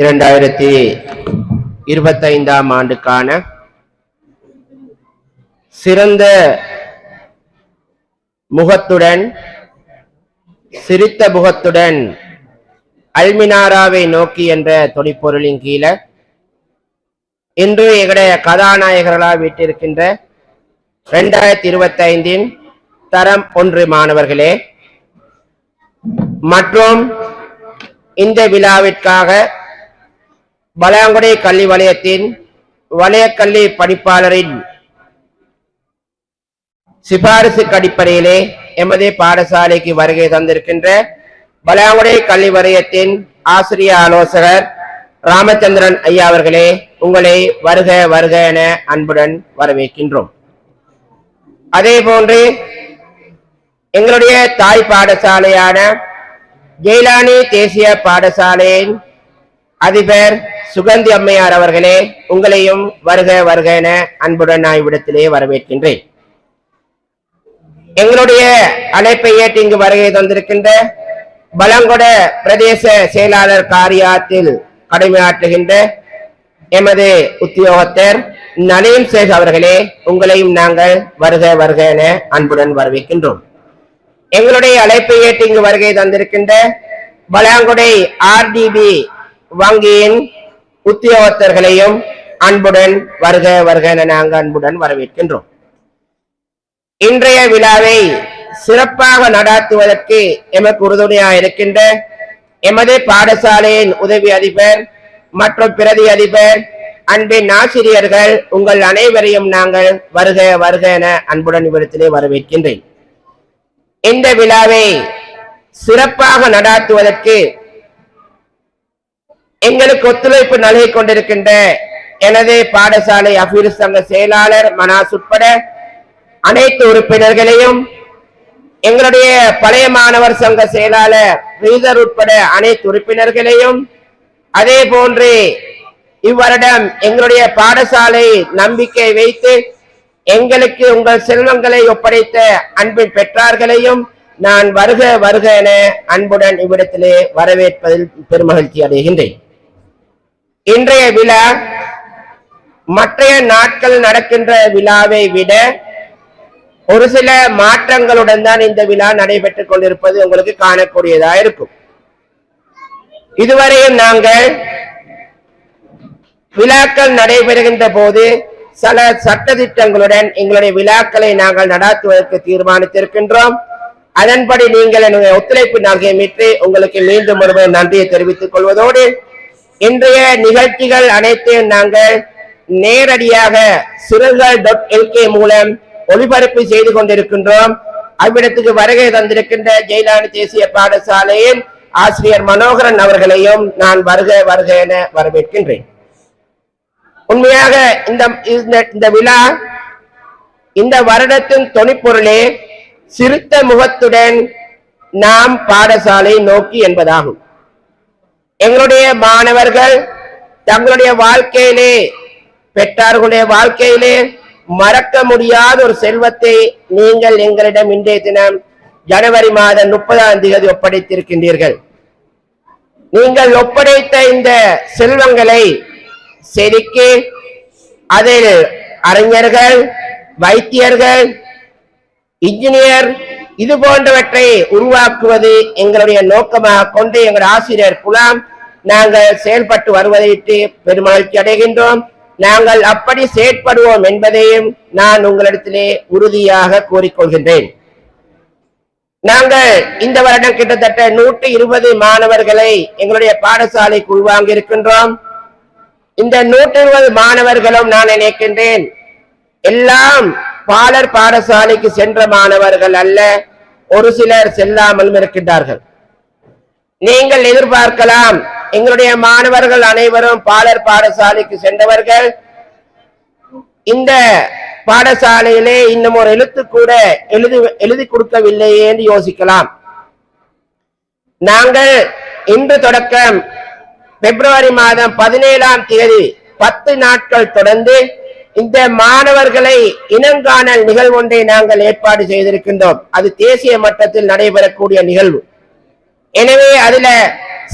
2025 ஆண்டுக்கான சிறந்த முகத்துடன் சிரித்த முகத்துடன் அல்மினாராவை நோக்கி என்ற தொனிப்பொருளின் கீழே இன்று எங்களுடைய கதாநாயகர்களாக வீட்டிருக்கின்ற 2025 தரம் 1 மாணவர்களே மற்றும் இந்த விழாவிற்காக பலாங்குடை கல்வி வலயத்தின் வலயக்கல்வி பணிப்பாளரின் சிபாரிசு அடிப்படையிலே எமது பாடசாலைக்கு வருகை தந்திருக்கின்ற பலாங்குடை கல்வி வலயத்தின் ஆசிரிய ஆலோசகர் ராமச்சந்திரன் ஐயா அவர்களே, உங்களை வருக வருக என அன்புடன் வரவேற்கின்றோம். அதே போன்று எங்களுடைய தாய் பாடசாலையான ஜெயிலானி தேசிய பாடசாலையின் அதிபர் சுகந்தி அம்மையார் அவர்களே, உங்களையும் வருக வருக என அன்புடன் நான் இவ்விடத்திலே வரவேற்கின்றேன். எங்களுடைய அழைப்பை ஏற்று இங்கு வருகை தந்திருக்கின்ற பலங்கொட பிரதேச செயலாளர் காரியாத்தில் கடமையாற்றுகின்ற எமது உத்தியோகத்தர் நலீம் சேக் அவர்களே, உங்களையும் நாங்கள் வருக வருக என அன்புடன் வரவேற்கின்றோம். எங்களுடைய அழைப்பை ஏற்று இங்கு வருகை தந்திருக்கின்ற பலாங்குடை ஆர்டிபி வங்கியின் உத்தியோகத்தர்களையும் அன்புடன் வருக வருக என நாங்கள் அன்புடன் வரவேற்கின்றோம். இன்றைய விழாவை சிறப்பாக நடாத்துவதற்கு எமக்கு உறுதுணையாக இருக்கின்ற எமது பாடசாலையின் உதவி அதிபர் மற்றும் பிரதி அதிபர், அன்பின் ஆசிரியர்கள், உங்கள் அனைவரையும் நாங்கள் வருக வருக என அன்புடன் இவ்விடத்திலே வரவேற்கின்றேன். இந்த விழாவை சிறப்பாக நடாத்துவதற்கு எங்களுக்கு ஒத்துழைப்பு நல்கி கொண்டிருக்கின்ற எனது பாடசாலை அபீர் சங்க செயலாளர் மனாஸ் உட்பட அனைத்து உறுப்பினர்களையும், எங்களுடைய பழைய மாணவர் சங்க செயலாளர் ரீசர் உட்பட அனைத்து உறுப்பினர்களையும், அதே போன்று இவ்வருடம் எங்களுடைய பாடசாலை நம்பிக்கை வைத்து எங்களுக்கு உங்கள் செல்வங்களை ஒப்படைத்த அன்பின் பெற்றார்களையும் நான் வருக வருக என அன்புடன் இவ்விடத்திலே வரவேற்பதில் பெருமகிழ்ச்சி அடைகின்றேன். இன்றைய விழா மற்றைய நாட்கள் நடக்கின்ற விழாவை விட ஒரு சில மாற்றங்களுடன் தான் இந்த விழா நடைபெற்றுக் கொண்டிருப்பது உங்களுக்கு காணக்கூடியதா இருக்கும். இதுவரையும் நாங்கள் விழாக்கள் நடைபெறுகின்ற போது சில சட்டதிட்டங்களுடன் எங்களுடைய விழாக்களை நாங்கள் நடாத்துவதற்கு தீர்மானித்திருக்கின்றோம். அதன்படி நீங்கள் என்னுடைய ஒத்துழைப்பு நல்கியமைத்து உங்களுக்கு மீண்டும் ஒரு நன்றியை தெரிவித்துக் கொள்வதோடு, இன்றைய நிகழ்ச்சிகள் அனைத்தையும் நாங்கள் நேரடியாக சிறுகள்.lk மூலம் ஒளிபரப்பு செய்து கொண்டிருக்கின்றோம். அவ்விடத்துக்கு வருகை தந்திருக்கின்ற ஜெயிலானி தேசிய பாடசாலையின் ஆசிரியர் மனோகரன் அவர்களையும் நான் வருக வருக என வரவேற்கின்றேன். உண்மையாக இந்த விழா இந்த வருடத்தின் தொனிப்பொருளே சிரித்த முகத்துடன் நாம் பாடசாலை நோக்கி என்பதாகும். எங்களுடைய மாணவர்கள் தங்களுடைய வாழ்க்கையிலே, பெற்றார்களுடைய வாழ்க்கையிலே மறக்க முடியாத ஒரு செல்வத்தை நீங்கள் எங்களிடம் இன்றைய தினம் ஜனவரி மாதம் 30ஆம் தேதி ஒப்படைத்திருக்கின்றீர்கள். நீங்கள் ஒப்படைத்த இந்த செல்வங்களை செதுக்கி அதில் அறிஞர்கள், வைத்தியர்கள், இன்ஜினியர் இது போன்றவற்றை உருவாக்குவது எங்களுடைய நோக்கமாக கொண்டு எங்கள் ஆசிரியர் குலாம் நாங்கள் செயல்பட்டு வருவதையிட்டு பெருமகிழ்ச்சி அடைகின்றோம். நாங்கள் அப்படி செயற்படுவோம் என்பதையும் நான் உங்களிடத்திலே உறுதியாக கூறிக்கொள்கின்றேன். நாங்கள் இந்த வருடம் கிட்டத்தட்ட 120 மாணவர்களை எங்களுடைய பாடசாலைக்கு உள்வாங்கி இருக்கின்றோம். இந்த 120 மாணவர்களும் நான் நினைக்கின்றேன் எல்லாம் பாலர் பாடசாலைக்கு சென்ற மாணவர்கள் அல்ல, ஒரு சிலர் செல்லாமலும் இருக்கின்றார்கள். நீங்கள் எதிர்பார்க்கலாம் எங்களுடைய மாணவர்கள் அனைவரும் பாலர் பாடசாலைக்கு சென்றவர்கள், இந்த பாடசாலையிலே இன்னும் ஒரு எழுத்து கூட எழுதி கொடுக்கவில்லையே என்று யோசிக்கலாம். நாங்கள் இன்று தொடக்கம் பிப்ரவரி மாதம் 17ஆம் தேதி 10 நாட்கள் தொடர்ந்து இந்த மாணவர்களை இனங்காணல் நிகழ்வு ஒன்றை நாங்கள் ஏற்பாடு செய்திருக்கின்றோம். அது தேசிய மட்டத்தில் நடைபெறக்கூடிய நிகழ்வு. எனவே அதுல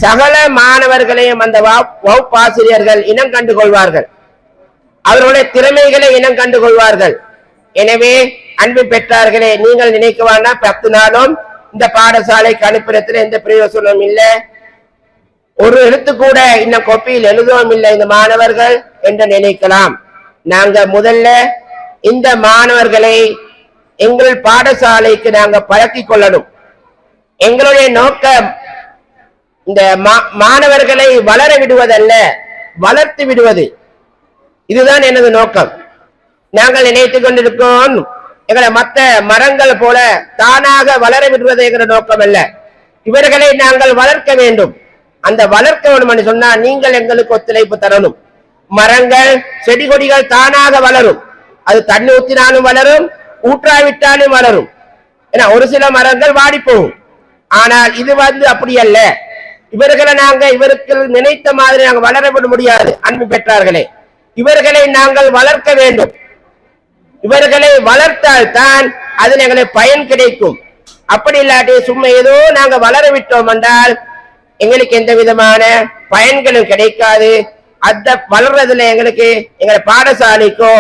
சகல மாணவர்களையும் அந்த வகுப்பாசிரியர்கள் இனம் கண்டு கொள்வார்கள், அவர்களுடைய திறமைகளை இனம் கண்டு கொள்வார்கள். எனவே அன்பு பெற்றார்களே, நீங்கள் நினைக்குவானா 10 நாளும் இந்த பாடசாலைக்கு அனுப்புறதுல எந்த பிரயோசனமும் இல்லை, ஒரு எழுத்து கூட இன்னும் கொப்பியில் எழுதவும் இல்லை இந்த மாணவர்கள் என்று நினைக்கலாம். நாங்க முதல்ல இந்த மாணவர்களை எங்கள் பாடசாலைக்கு நாங்க பழக்கிக் கொள்ளணும். எங்களுடைய நோக்கம் இந்த மாணவர்களை வளர விடுவதல்ல, வளர்த்து விடுவது. இதுதான் எனது நோக்கம். நாங்கள் நினைத்துக் கொண்டிருக்கோம் எங்களை மற்ற மரங்கள் போல தானாக வளர விடுவது என்கிற நோக்கம் அல்ல. இவர்களை நாங்கள் வளர்க்க வேண்டும். அந்த வளர்க்க வேண்டும் என்று சொன்னா நீங்கள் எங்களுக்கு ஒத்துழைப்பு தரணும். மரங்கள் செடி கொடிகள் தானாக வளரும், அது தண்ணி ஊற்றினாலும் வளரும், ஊற்றாவிட்டாலும் வளரும். ஏன்னா ஒரு சில மரங்கள் வாடி போகும். ஆனால் இது அப்படி அல்ல. இவர்களை நாங்க இவருக்கு நினைத்த மாதிரி நாங்கள் வளர விட முடியாது. அன்பு பெற்றார்களே, இவர்களை நாங்கள் வளர்க்க வேண்டும். இவர்களை வளர்த்தால் தான் அதில் எங்களுக்கு பயன் கிடைக்கும். அப்படி இல்லாட்டி சும்மா ஏதோ நாங்க வளர விட்டோம் என்றால் எங்களுக்கு எந்த விதமான பயன்களும் கிடைக்காது. அந்த வளர்றதுல எங்களுக்கு எங்களை பாடசாலைக்கோ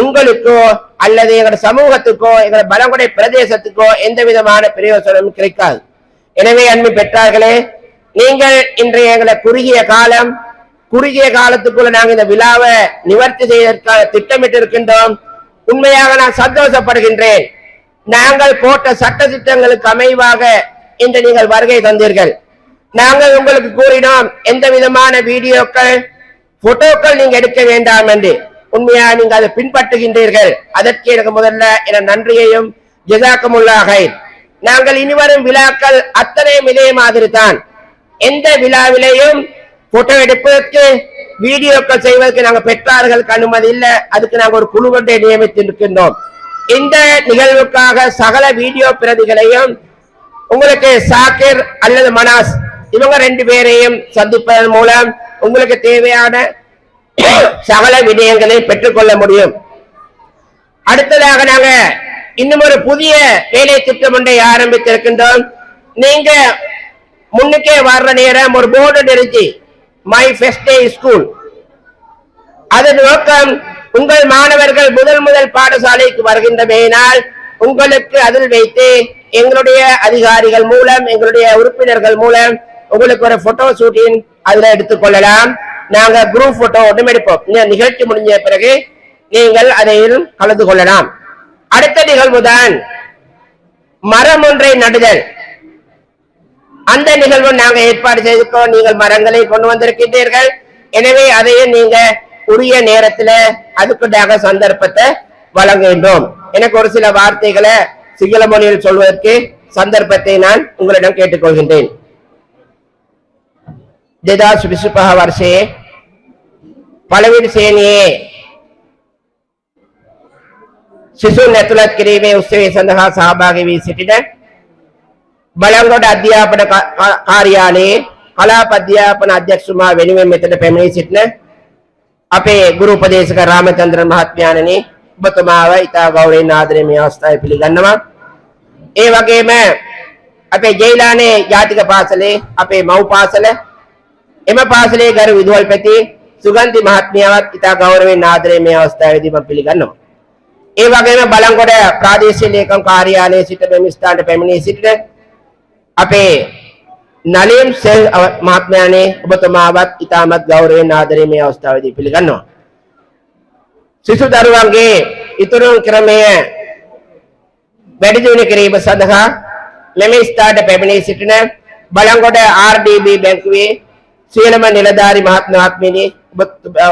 உங்களுக்கோ அல்லது எங்களோட சமூகத்துக்கோ எங்களோட பலங்குடை பிரதேசத்துக்கோ எந்த விதமான பிரயோசனமும் கிடைக்காது. எனவே அன்பு பெற்றார்களே, நீங்கள் இன்றைய எங்களை குறுகிய காலத்துக்குள்ள நாங்கள் இந்த விழாவை நிவர்த்தி செய்வதற்காக திட்டமிட்டு இருக்கின்றோம். உண்மையாக நான் சந்தோஷப்படுகின்றேன். நாங்கள் போட்ட சட்ட திட்டங்களுக்கு அமைவாக இன்று நீங்கள் வருகை தந்தீர்கள். நாங்கள் உங்களுக்கு கூறினோம் எந்த விதமான வீடியோக்கள் போட்டோக்கள் நீங்க எடுக்க வேண்டாம் என்று. உண்மையாக நீங்க அதை பின்பற்றுகின்றீர்கள். அதற்கு எனக்கு முதல்ல என நன்றியையும் ஜஸாக்குமுல்லாஹ் ஹைர். நாங்கள் இனிவரும் விழாக்கள் அத்தனையும் இதே மாதிரி தான். எந்த விழாவிலையும் போட்டோ எடுப்பதற்கு வீடியோக்கள் செய்வதற்கு நாங்கள் பெற்றார்களுக்கு அனுமதி இல்லை. அதுக்கு நாங்கள் ஒரு குழு ஒன்றை நியமித்திருக்கின்றோம். இந்த நிகழ்வுக்காக சகல வீடியோ பிரதிகளையும் உங்களுக்கு சாக்கிர் அல்லது மனாஸ் இவங்க 2 பேரையும் சந்திப்பதன் மூலம் உங்களுக்கு தேவையான சகல விடயங்களை பெற்றுக்கொள்ள முடியும். அடுத்ததாக நாங்க இன்னும் ஒரு புதிய வேலை திட்டம் ஒன்றை ஆரம்பித்திருக்கின்றோம். நீங்க முன்னுக்கே வர்ற நேரம் ஒரு போர்டு நிறுத்தி மை ஃபர்ஸ்ட் டே ஸ்கூல், அதன் நோக்கம் உங்கள் மாணவர்கள் முதல் பாடசாலைக்கு வருகின்றமையினால் உங்களுக்கு அதில் வைத்து எங்களுடைய அதிகாரிகள் மூலம் எங்களுடைய உறுப்பினர்கள் மூலம் உங்களுக்கு ஒரு போட்டோ ஷூட்டிங் அதுல எடுத்துக்கொள்ளலாம். நாங்க குரூப் போட்டோ ஒன்றும் எடுப்போம். இந்த நிகழ்ச்சி முடிஞ்ச பிறகு நீங்கள் அதையும் கலந்து கொள்ளலாம். அடுத்த நிகழ்வுதான் மரம் ஒன்றை நடுதல். அந்த நிகழ்வு நாங்க ஏற்பாடு செய்திருக்கோம். நீங்கள் மரங்களை கொண்டு வந்திருக்கின்றீர்கள். எனவே அதையும் நீங்க உரிய நேரத்துல அதுக்குண்டாக சந்தர்ப்பத்தை வழங்குகின்றோம். எனக்கு ஒரு சில வார்த்தைகளை சிங்கள மொழியில் சொல்வதற்கு சந்தர்ப்பத்தை நான் உங்களிடம் கேட்டுக்கொள்கின்றேன். 2025 વર્ષે පළවෙනි ශ්‍රේණියේ සිසුන් ඇතුළත් කිරීමේ උත්සවය සඳහා සහභාගී වී සිටින බලංගොඩ අධ්‍යාපන කාර්යාලයේ කලාප අධ්‍යාපන අධ්‍යක්ෂතුමා වෙනුවෙන් මෙතන පැමිණී සිටින අපේ ගුරු උපදේශක රාමචන්ද්‍රන් මහත්මයාණනි, ඔබතුමාව ඉතා ගෞරවයෙන් ආදරයෙන් මේ අවස්ථාවේ පිළිගන්නවා. ඒ වගේම අපේ ජයලානේ ජාතික පාසලේ අපේ මව් පාසල එම පාසලේ ගරු විදුහල්පති සුගන්ධි මහත්මියවත් ඉතා ගෞරවයෙන් ආදරයෙන් මේ අවස්ථාවේදී මම පිළිගන්නවා. ඒ වගේම බලංගොඩ ප්‍රාදේශීය ලේකම් කාර්යාලයේ සිට මෙම ස්ථානට පැමිණී සිටින අපේ නලින් සෙල් මහත්මයාණනි, ඔබතුමාවත් ඉතාමත් ගෞරවයෙන් ආදරයෙන් මේ අවස්ථාවේදී පිළිගන්නවා. සිසු දරුවන්ගේ ඉතුරු ක්‍රමය වැඩි දියුණු කිරීම සඳහා මෙම ස්ථානට පැමිණී සිටින බලංගොඩ RDB බැංකුවේ සියලුම නිලධාරි මහත්මයාණනි,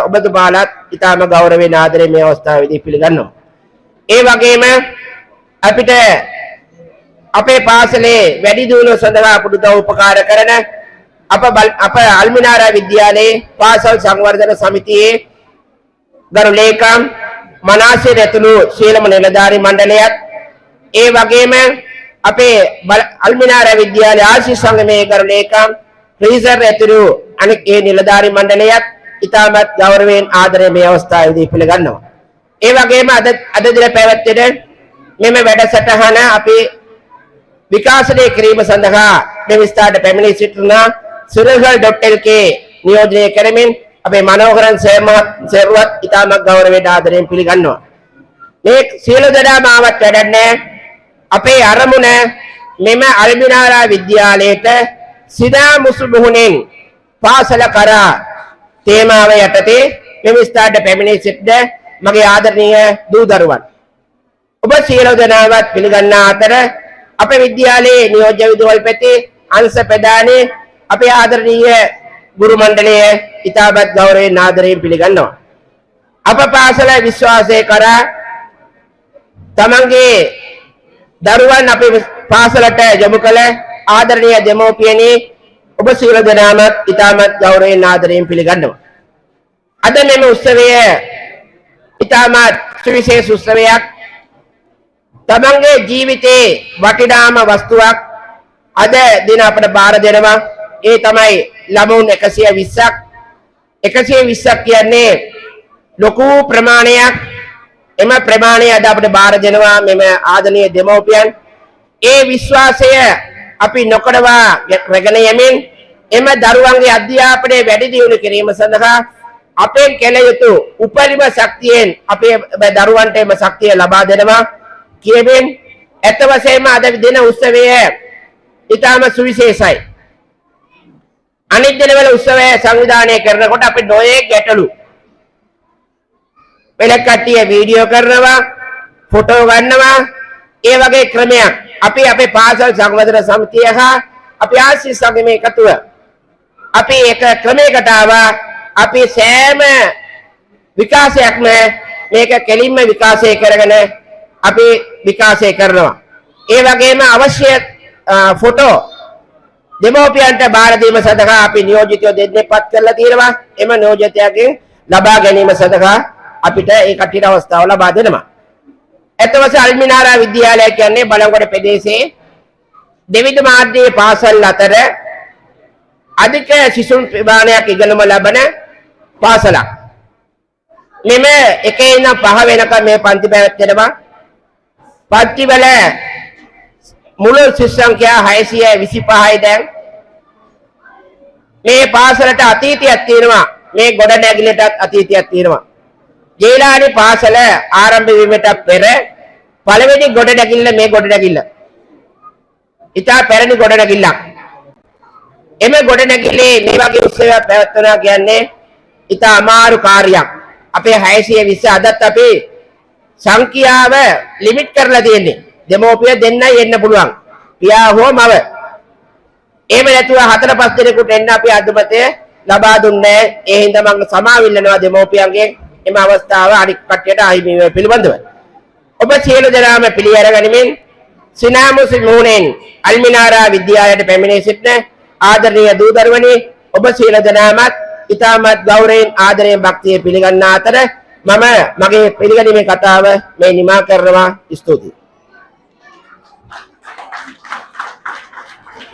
ඔබතුමාලත් ඉතාම ගෞරවයෙන් ආදරයෙන් මේ අවස්ථාවේදී පිළිගන්නවා. ඒ වගේම අපිට අපේ පාසලේ වැඩි දියුණුව සඳහා පුදුම උපකාර කරන අප අල්මිනාරා විද්‍යාලයේ පාසල් සංවර්ධන සමිතියේ ගරු ලේකම් මනාසිර ඇතුළු සියලුම නිලධාරි මණ්ඩලයත්, ඒ වගේම අපේ අල්මිනාරා විද්‍යාලයේ ආශිෂ් සංගමයේ ගරු ලේකම් ෆ්‍රීසර් ඇතුළු අනෙක් ඒ නිලධාරි මණ්ඩලයත් ඉතාමත් ගෞරවයෙන් ආදරයෙන් මේ අවස්ථාවේදී පිළිගන්නවා. ඒ වගේම අද දින පැවැත්වෙන මෙම වැඩසටහන අපි විකාශනය කිරීම සඳහා මේ විස්තරයට පැමිණී සිටින සිරල්ගල්.lk නියෝජනය කරමින් අපේ මනෝහරන් සේරුවත් ඉතාමත් ගෞරවයෙන් ආදරයෙන් පිළිගන්නවා. මේ සියලු දෙනාම ආවත් වැඩක් නැහැ. අපේ අරමුණ මෙම අල්මිනාරා විද්‍යාලයට සිනා මුසුමුහුණෙන් පාසල කරා තේමාව යටතේ මෙම ස්ථානට පැමිණී සිටින මගේ ආදරණීය දූ දරුවන් ඔබ සියලු දෙනාවත් පිළිගන්නා අතර අපේ විද්‍යාලයේ නියෝජ්‍ය විදුහල්පති අංශ ප්‍රධානී අපේ ආදරණීය ගුරු මණ්ඩලය ඉතාමත් ගෞරවයෙන් ආදරයෙන් පිළිගන්නවා. අප පාසල විශ්වාසය කරා තමන්ගේ දරුවන් අපේ පාසලට යොමු කළ ආදරණීය දෙමෝපියනි ඔබ සියලු දෙනාම ඉතාමත් ගෞරවයෙන් ආදරයෙන් පිළිගන්නවා. අද මෙම උත්සවය ඉතාමත් සුවිශේෂ උත්සවයක්. තමන්ගේ ජීවිතේ වටිනාම වස්තුවක් අද දින අපට බාර දෙනවා. ඒ තමයි ළමුන් 120ක්. 120ක් කියන්නේ ලොකු ප්‍රමාණයක්. එම ප්‍රමාණය අද අපට බාර දෙනවා මෙම ආදරණීය දෙමව්පියන්. ඒ විශ්වාසය අපි නොකඩවා රැගෙන යමින් එම දරුවන්ගේ අධ්‍යාපනය වැඩි දියුණු කිරීම සඳහා අපෙන් කළ යුතු උපරිම ශක්තියෙන් අපේ දරුවන්ට එම ශක්තිය ලබා දෙනවා කියමින් ඇත්ත වශයෙන්ම අද දින උත්සවය ඉතාම සුවිශේෂයි. අනිත් දිනවල උත්සවය සංවිධානය කරනකොට අපි නොයේ ගැටලු වෙලක් කට්ටිය වීඩියෝ කරනවා ෆොටෝ ගන්නවා ඒ වගේ ක්‍රමයක් අපි අපේ පාසල් සංවර්ධන සමිතිය හා අපි ආශිස් සංගමේ එකතුව අපි එක ක්‍රමයකට ආවා. අපි සෑම විකාශයක්ම මේක කෙලින්ම විකාශය කරගෙන අපි විකාශය කරනවා. ඒ වගේම අවශ්‍ය ෆොටෝ දෙමෝපියන්ට බාර දීම සඳහා අපි නියෝජිතයෝ දෙන්නෙක්පත් කරලා තියෙනවා. එම නියෝජිතයන්ගෙන් ලබා ගැනීම සඳහා අපිට ඒ කට්ටියට අවස්ථාව ලබා දෙනවා. එතවස අල්මිනාරා විද්‍යාලය කියන්නේ බලංගොඩ ප්‍රදේශයේ දෙවිද මාධ්‍යයේ පාසල් අතර අධික සිසුන් ප්‍රමාණයක් ඉගෙනුම ලබන පාසලක්. මෙම එකේ ඉඳන් 5 වෙනකම් මේ පන්ති පැවැත්වෙනවා. පන්ති වල මුළු ශිෂ්‍ය සංඛ්‍යා 625යි දැන්. මේ පාසලට අතීතයක් තියෙනවා. මේ ගොඩ නැගිල්ලටත් අතීතයක් තියෙනවා. ජේලානි පාසල ආරම්භ වීමට පෙර පළවෙනි ගොඩ නැගිල්ල මේ ගොඩ නැගිල්ල. ඉතා පැරණි ගොඩ නැගිල්ලක්. එම ගොඩ නැගිල්ලේ මේ වගේ උත්සවයක් පැවැත්වනවා කියන්නේ ඉතා අමාරු කාර්යයක්. අපේ 620 අදත් අපේ සංඛ්‍යාව ලිමිට් කරලා තියෙන්නේ. දෙමෝපිය දෙන්නයි එන්න පුළුවන්. පියා හෝ මව. එහෙම නැතුව 4-5 දෙනෙකුට එන්න අපි අදමතේ ලබා දුන්නේ. ඒ හින්දා මම සමාවිල්ලනවා දෙමෝපියන්ගෙන් එම අවස්ථාව අනික් කට්ටියට අහිමි වීම පිළිබඳව. ඔබ සියලු දෙනාම පිළිඅර ගනිමින් සිනාමුසි මුහුණෙන් අල්මිනාරා විද්‍යාලයට පැමිණී සිටින ආදරණීය දූ දරුවනි ඔබ සියලු දෙනාමත් ඉතාමත් ගෞරවයෙන් ආදරයෙන් භක්තිය පිළිගන්නා අතර මම මගේ පිළිගැනීමේ කතාව මේ නිමා කරනවා. ස්තුතියි.